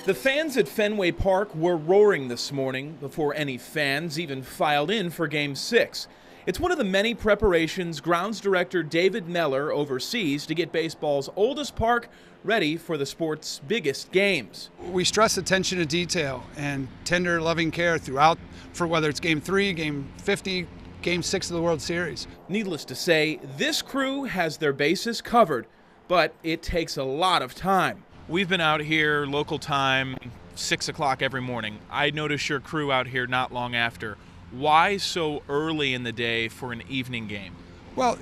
The fans at Fenway Park were roaring this morning before any fans even filed in for Game 6. It's one of the many preparations grounds director David Meller oversees to get baseball's oldest park ready for the sport's biggest games. We stress attention to detail and tender, loving care throughout, for whether it's Game 3, Game 50, Game 6 of the World Series. Needless to say, this crew has their bases covered, but it takes a lot of time. We've been out here local time 6 o'clock every morning. I noticed your crew out here not long after. Why so early in the day for an evening game? Well,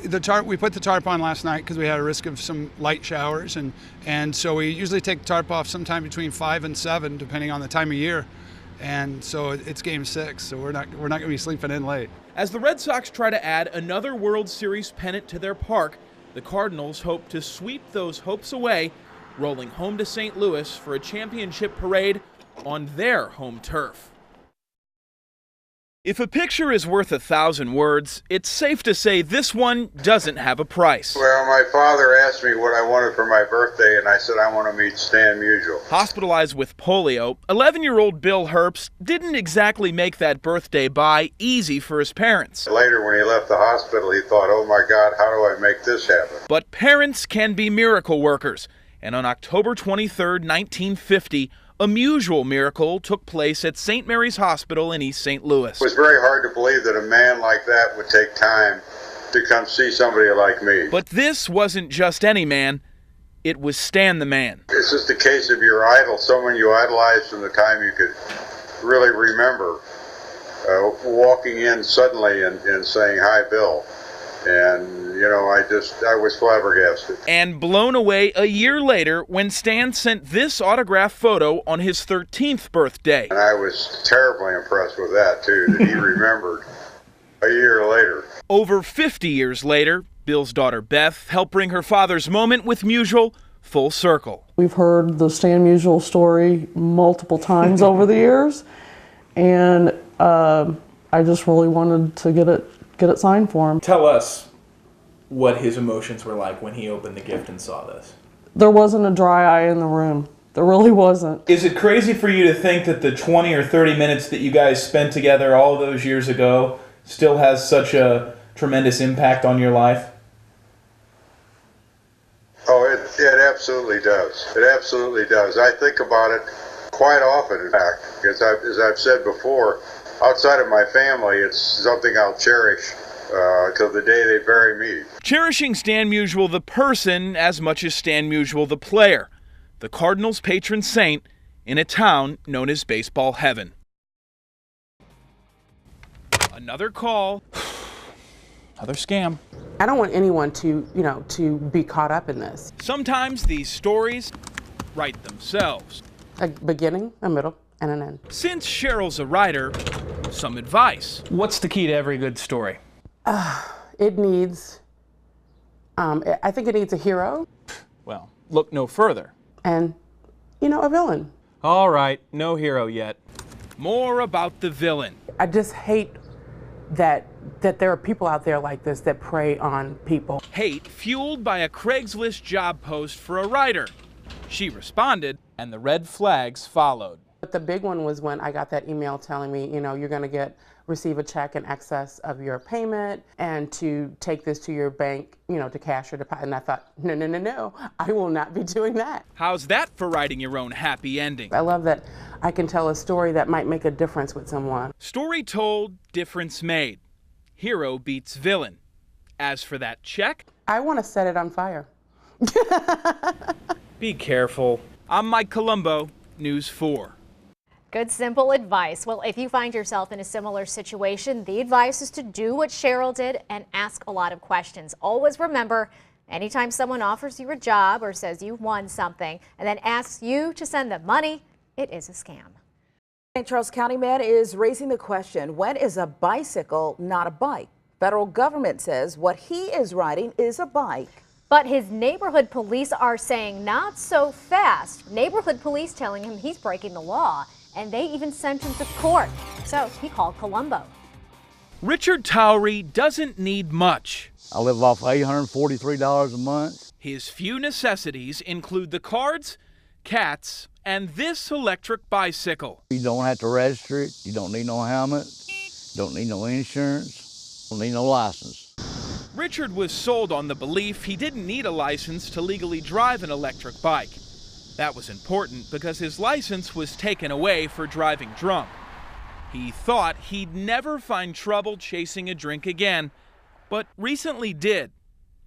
we put the tarp on last night because we had a risk of some light showers, and so we usually take the tarp off sometime between 5 and 7, depending on the time of year. And so it's Game 6, so we're not going to be sleeping in late. As the Red Sox try to add another World Series pennant to their park, the Cardinals hope to sweep those hopes away, rolling home to St. Louis for a championship parade on their home turf. If a picture is worth 1,000 words, it's safe to say this one doesn't have a price. Well, my father asked me what I wanted for my birthday, and I said I want to meet Stan Musial. Hospitalized with polio, 11-year-old Bill Herbst didn't exactly make that birthday buy easy for his parents. Later, when he left the hospital, he thought, oh my God, how do I make this happen? But parents can be miracle workers, and on October 23, 1950, a unusual miracle took place at St. Mary's Hospital in East St. Louis. It was very hard to believe that a man like that would take time to come see somebody like me. But this wasn't just any man, it was Stan the Man. It's just a case of your idol, someone you idolized from the time you could really remember, walking in suddenly and saying, "Hi, Bill." And, you know, I was flabbergasted. And blown away a year later when Stan sent this autographed photo on his 13th birthday. And I was terribly impressed with that, too, that he remembered a year later. Over 50 years later, Bill's daughter Beth helped bring her father's moment with Musial full circle. We've heard the Stan Musial story multiple times over the years, and I just really wanted to get it signed for him. Tell us what his emotions were like when he opened the gift and saw this. There wasn't a dry eye in the room. There really wasn't. Is it crazy for you to think that the 20 or 30 minutes that you guys spent together all those years ago still has such a tremendous impact on your life? Oh, it absolutely does. It absolutely does. I think about it quite often, in fact, because as I've said before, outside of my family, it's something I'll cherish till the day they bury me. Cherishing Stan Musial the person as much as Stan Musial the player, the Cardinals' patron saint in a town known as baseball heaven. Another call. Another scam. I don't want anyone to be caught up in this. Sometimes these stories write themselves. A beginning, a middle, and an end. Since Cheryl's a writer, some advice. What's the key to every good story? It needs, I think it needs a hero. Well, look no further. And, a villain. All right, no hero yet. More about the villain. I just hate that there are people out there like this that prey on people. Hate fueled by a Craigslist job post for a writer. She responded, and the red flags followed. But the big one was when I got that email telling me, you're going to receive a check in excess of your payment and to take this to your bank, to cash your deposit. And I thought, no, I will not be doing that. How's that for writing your own happy ending? I love that I can tell a story that might make a difference with someone. Story told, difference made. Hero beats villain. As for that check, I want to set it on fire. Be careful. I'm Mike Colombo, News 4. Good, simple advice. Well, if you find yourself in a similar situation, the advice is to do what Cheryl did and ask a lot of questions. Always remember, anytime someone offers you a job or says you've won something and then asks you to send them money, it is a scam. St. Charles County man is raising the question, when is a bicycle not a bike? Federal government says what he is riding is a bike. But his neighborhood police are saying not so fast. Neighborhood police telling him he's breaking the law, and they even sent him to court. So he called Colombo. Richard Towery doesn't need much. I live off $843 a month. His few necessities include the cards cats, and this electric bicycle. You don't have to register it. You don't need no helmet. You don't need no insurance. You don't need no license. Richard was sold on the belief he didn't need a license to legally drive an electric bike. That was important because his license was taken away for driving drunk. He thought he'd never find trouble chasing a drink again, but recently did.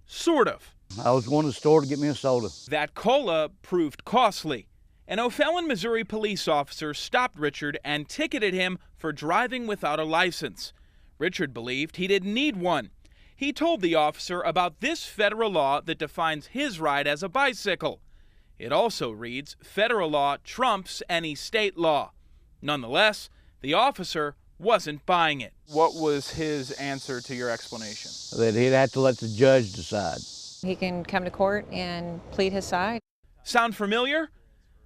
Sort of. I was going to the store to get me a soda. That cola proved costly. An O'Fallon, Missouri police officer stopped Richard and ticketed him for driving without a license. Richard believed he didn't need one. He told the officer about this federal law that defines his ride as a bicycle. It also reads federal law trumps any state law. Nonetheless, the officer wasn't buying it. What was his answer to your explanation? That he'd have to let the judge decide. He can come to court and plead his side. Sound familiar?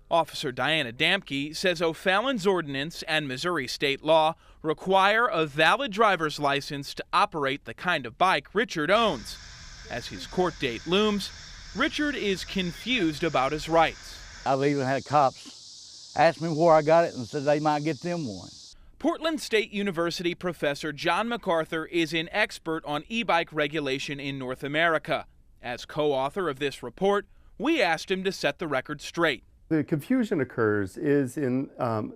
Officer Diana Damke says O'Fallon's ordinance and Missouri state law require a valid driver's license to operate the kind of bike Richard owns. As his court date looms, Richard is confused about his rights. I've even had cops ask me where I got it and said they might get them one. Portland State University professor John MacArthur is an expert on e-bike regulation in North America. As co-author of this report, we asked him to set the record straight. The confusion occurs is in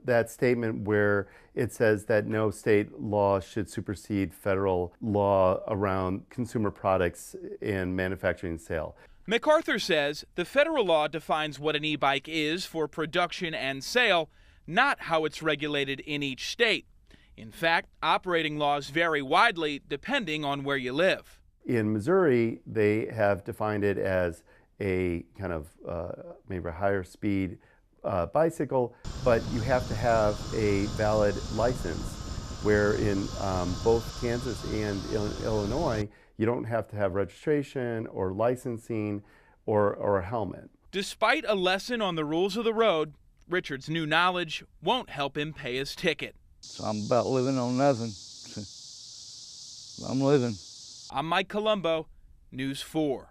that statement where it says that no state law should supersede federal law around consumer products in manufacturing and sale. MacArthur says the federal law defines what an e-bike is for production and sale, not how it's regulated in each state. In fact, operating laws vary widely depending on where you live. In Missouri, they have defined it as a kind of maybe a higher speed bicycle, but you have to have a valid license, where in both Kansas and Illinois, you don't have to have registration or licensing or a helmet. Despite a lesson on the rules of the road, Richard's new knowledge won't help him pay his ticket. So I'm about living on nothing. I'm living. I'm Mike Colombo, News 4.